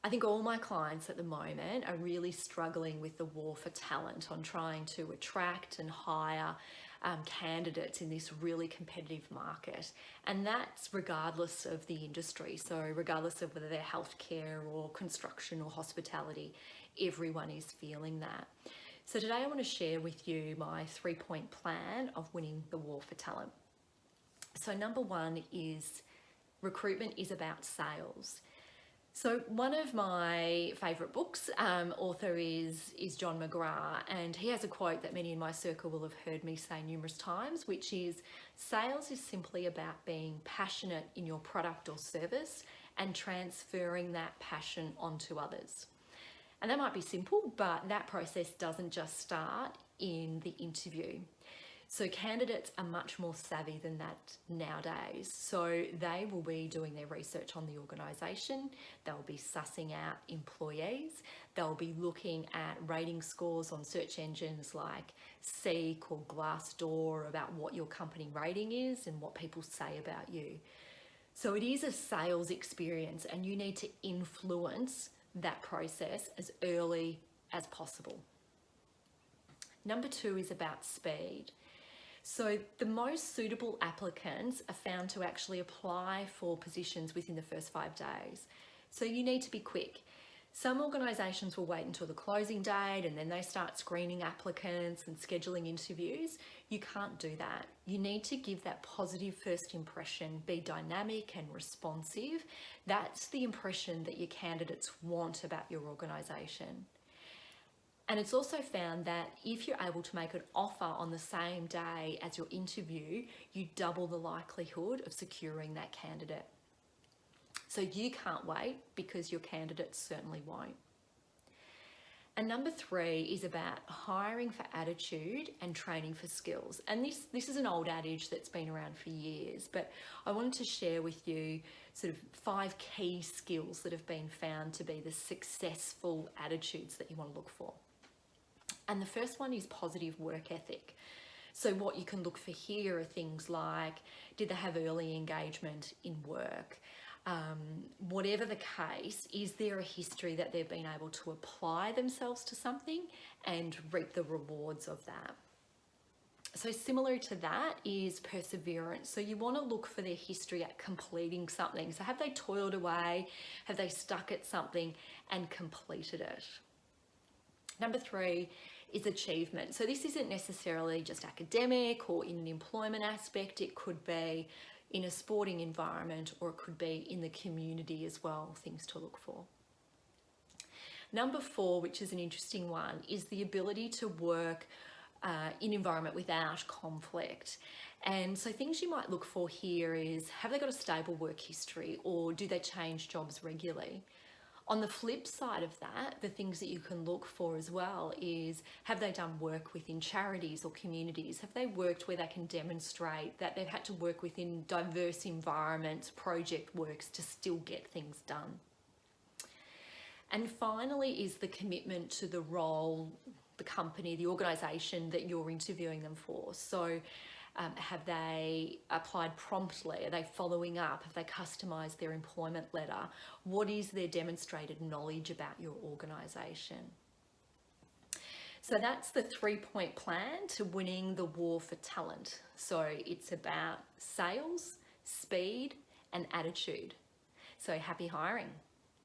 I think all my clients at the moment are really struggling with the war for talent on trying to attract and hire candidates in this really competitive market. And that's regardless of the industry. So regardless of whether they're healthcare or construction or hospitality, everyone is feeling that. So today I want to share with you my 3-point plan of winning the war for talent. So number one is recruitment is about sales. So one of my favourite books, author is John McGrath, and he has a quote that many in my circle will have heard me say numerous times, which is, sales is simply about being passionate in your product or service and transferring that passion onto others. And that might be simple, but that process doesn't just start in the interview. So candidates are much more savvy than that nowadays. So they will be doing their research on the organisation, they'll be sussing out employees, they'll be looking at rating scores on search engines like Seek or Glassdoor about what your company rating is and what people say about you. So it is a sales experience, and you need to influence that process as early as possible. Number two is about speed. So the most suitable applicants are found to actually apply for positions within the first 5 days. So you need to be quick. Some organisations will wait until the closing date and then they start screening applicants and scheduling interviews. You can't do that. You need to give that positive first impression, be dynamic and responsive. That's the impression that your candidates want about your organisation. And it's also found that if you're able to make an offer on the same day as your interview, you double the likelihood of securing that candidate. So you can't wait, because your candidates certainly won't. And number three is about hiring for attitude and training for skills. And this is an old adage that's been around for years, but I wanted to share with you sort of 5 key skills that have been found to be the successful attitudes that you want to look for. And the first one is positive work ethic. So what you can look for here are things like, did they have early engagement in work? Whatever the case, is there a history that they've been able to apply themselves to something and reap the rewards of that? So similar to that is perseverance. So you want to look for their history at completing something. So have they toiled away? Have they stuck at something and completed it? Number three is achievement. So this isn't necessarily just academic or in an employment aspect. It could be in a sporting environment, or it could be in the community as well, things to look for. Number four, which is an interesting one, is the ability to work in environment without conflict. And so things you might look for here is, have they got a stable work history, or do they change jobs regularly? On the flip side of that, the things that you can look for as well is, have they done work within charities or communities? Have they worked where they can demonstrate that they've had to work within diverse environments, project works, to still get things done? And finally is the commitment to the role, the company, the organisation that you're interviewing them for. So have they applied promptly? Are they following up? Have they customised their employment letter? What is their demonstrated knowledge about your organisation? So that's the 3-point plan to winning the war for talent. So it's about sales, speed, and attitude. So happy hiring.